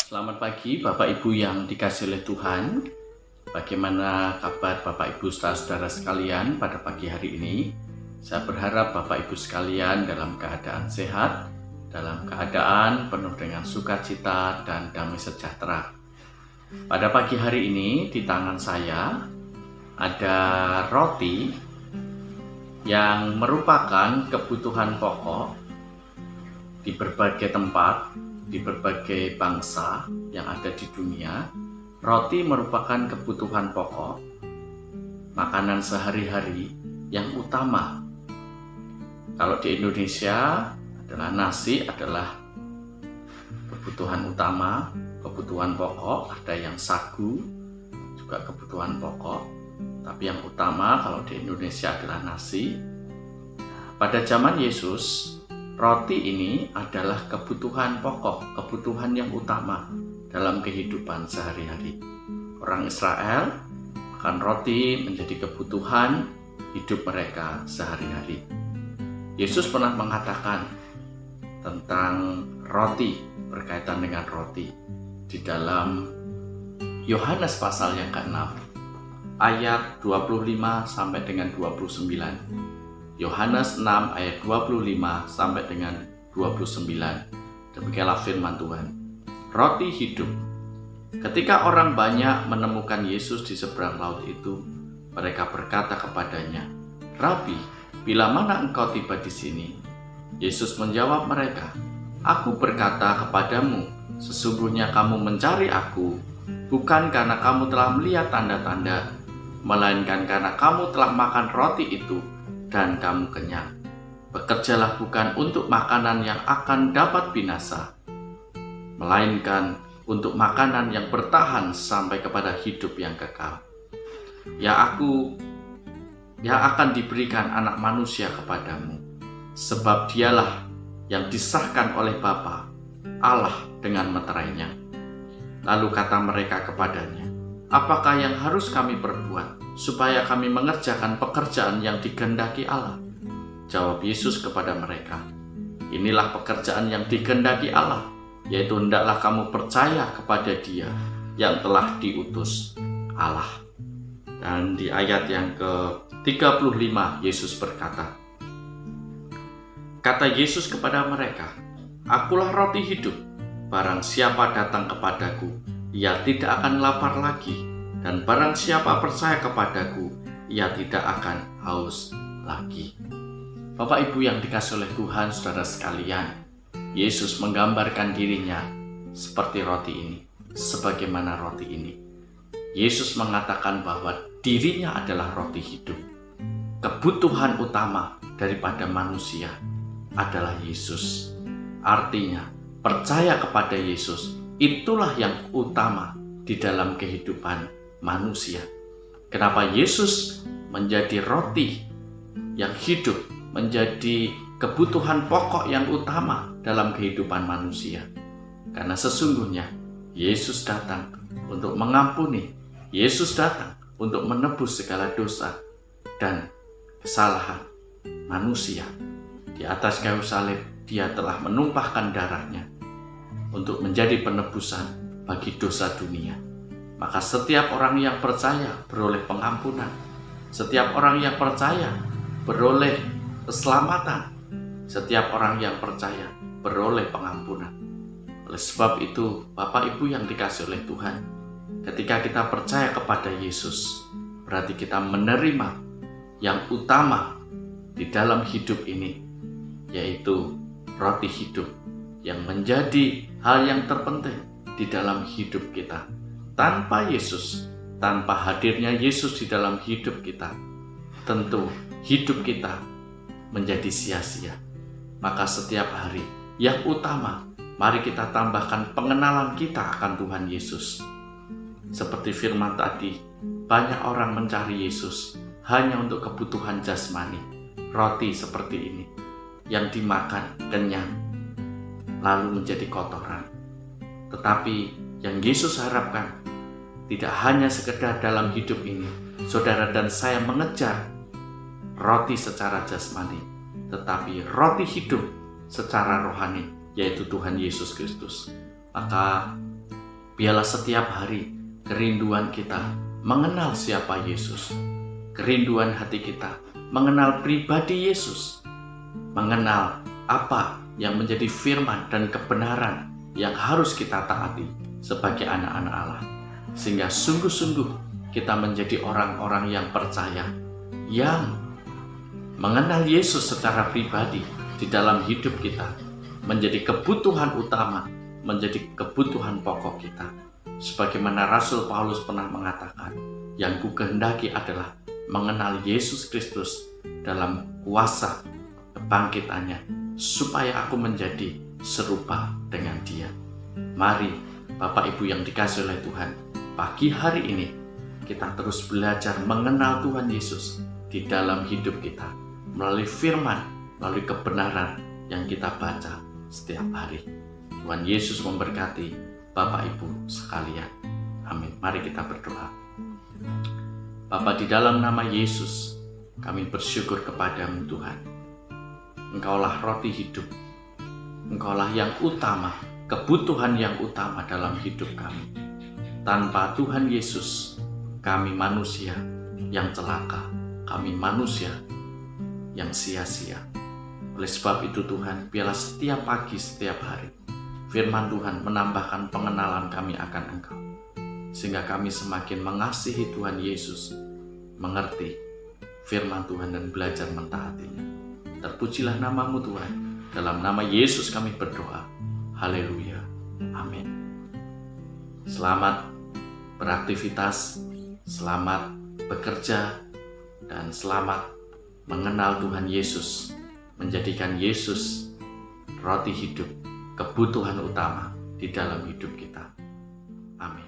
Selamat pagi Bapak Ibu yang dikasihi oleh Tuhan. Bagaimana kabar Bapak Ibu saudara sekalian pada pagi hari ini? Saya berharap Bapak Ibu sekalian dalam keadaan sehat, dalam keadaan penuh dengan sukacita dan damai sejahtera. Pada pagi hari ini di tangan saya ada roti yang merupakan kebutuhan pokok di berbagai tempat, di berbagai bangsa yang ada di dunia. Roti merupakan kebutuhan pokok, makanan sehari-hari yang utama. Kalau di Indonesia adalah nasi adalah kebutuhan utama, kebutuhan pokok. Ada yang sagu juga kebutuhan pokok, tapi yang utama kalau di Indonesia adalah nasi. Pada zaman Yesus, roti ini adalah kebutuhan pokok, kebutuhan yang utama dalam kehidupan sehari-hari. Orang Israel makan roti menjadi kebutuhan hidup mereka sehari-hari. Yesus pernah mengatakan tentang roti, berkaitan dengan roti di dalam Yohanes pasal yang ke-6 ayat 25 sampai dengan 29. Yohanes 6 ayat 25 sampai dengan 29. Demikianlah firman Tuhan. Roti hidup. Ketika orang banyak menemukan Yesus di seberang laut itu, mereka berkata kepadanya, "Rabi, bila mana engkau tiba di sini?" Yesus menjawab mereka, "Aku berkata kepadamu, sesungguhnya kamu mencari aku, bukan karena kamu telah melihat tanda-tanda, melainkan karena kamu telah makan roti itu dan kamu kenyang. Bekerjalah bukan untuk makanan yang akan dapat binasa, melainkan untuk makanan yang bertahan sampai kepada hidup yang kekal. Yang akan diberikan anak manusia kepadamu, sebab dialah yang disahkan oleh Bapa Allah dengan meterainya." Lalu kata mereka kepadanya, "Apakah yang harus kami perbuat supaya kami mengerjakan pekerjaan yang dikehendaki Allah?" Jawab Yesus kepada mereka, "Inilah pekerjaan yang dikehendaki Allah, yaitu hendaklah kamu percaya kepada Dia yang telah diutus Allah." Dan di ayat yang ke-35 Yesus berkata, kata Yesus kepada mereka, "Akulah roti hidup. Barang siapa datang kepadaku, ia tidak akan lapar lagi. Dan barang siapa percaya kepadaku, ia tidak akan haus lagi." Bapak Ibu yang dikasihi oleh Tuhan, saudara sekalian, Yesus menggambarkan dirinya seperti roti ini, sebagaimana roti ini. Yesus mengatakan bahwa dirinya adalah roti hidup. Kebutuhan utama daripada manusia adalah Yesus. Artinya, percaya kepada Yesus itulah yang utama di dalam kehidupan manusia. Kenapa Yesus menjadi roti yang hidup, menjadi kebutuhan pokok yang utama dalam kehidupan manusia? Karena sesungguhnya Yesus datang untuk mengampuni, Yesus datang untuk menebus segala dosa dan kesalahan manusia. Di atas kayu salib Dia telah menumpahkan darahnya untuk menjadi penebusan bagi dosa dunia. Maka setiap orang yang percaya beroleh pengampunan. Setiap orang yang percaya beroleh keselamatan. Setiap orang yang percaya beroleh pengampunan. Oleh sebab itu, Bapak Ibu yang dikasihi oleh Tuhan, ketika kita percaya kepada Yesus, berarti kita menerima yang utama di dalam hidup ini, yaitu roti hidup yang menjadi hal yang terpenting di dalam hidup kita. Tanpa Yesus, tanpa hadirnya Yesus di dalam hidup kita, tentu hidup kita menjadi sia-sia. Maka setiap hari yang utama, mari kita tambahkan pengenalan kita akan Tuhan Yesus. Seperti firman tadi, banyak orang mencari Yesus hanya untuk kebutuhan jasmani. Roti seperti ini yang dimakan kenyang, lalu menjadi kotoran. Tetapi yang Yesus harapkan tidak hanya sekedar dalam hidup ini, saudara dan saya mengejar roti secara jasmani, tetapi roti hidup secara rohani, yaitu Tuhan Yesus Kristus. Maka Biarlah setiap hari kerinduan kita mengenal siapa Yesus. Kerinduan hati kita mengenal pribadi Yesus. Mengenal apa yang menjadi firman dan kebenaran yang harus kita taati sebagai anak-anak Allah. Sehingga sungguh-sungguh kita menjadi orang-orang yang percaya, yang mengenal Yesus secara pribadi di dalam hidup kita, menjadi kebutuhan utama, menjadi kebutuhan pokok kita. Sebagaimana Rasul Paulus pernah mengatakan, yang kukehendaki adalah mengenal Yesus Kristus dalam kuasa kebangkitannya, supaya aku menjadi serupa dengan Dia. Mari Bapak Ibu yang dikasihi oleh Tuhan, pagi hari ini kita terus belajar mengenal Tuhan Yesus di dalam hidup kita, melalui firman, melalui kebenaran yang kita baca setiap hari. Tuhan Yesus memberkati Bapak Ibu sekalian. Amin. Mari kita berdoa. Bapa, di dalam nama Yesus, kami bersyukur kepadamu Tuhan. Engkaulah roti hidup. Engkaulah yang utama, kebutuhan yang utama dalam hidup kami. Tanpa Tuhan Yesus, kami manusia yang celaka. Kami manusia yang sia-sia. Oleh sebab itu Tuhan, biarlah setiap pagi, setiap hari, firman Tuhan menambahkan pengenalan kami akan Engkau. Sehingga kami semakin mengasihi Tuhan Yesus, mengerti firman Tuhan dan belajar mentaatinya. Terpujilah namamu Tuhan. Dalam nama Yesus kami berdoa. Haleluya. Amin. Selamat beraktivitas, selamat bekerja, dan selamat mengenal Tuhan Yesus, menjadikan Yesus roti hidup, kebutuhan utama di dalam hidup kita. Amin.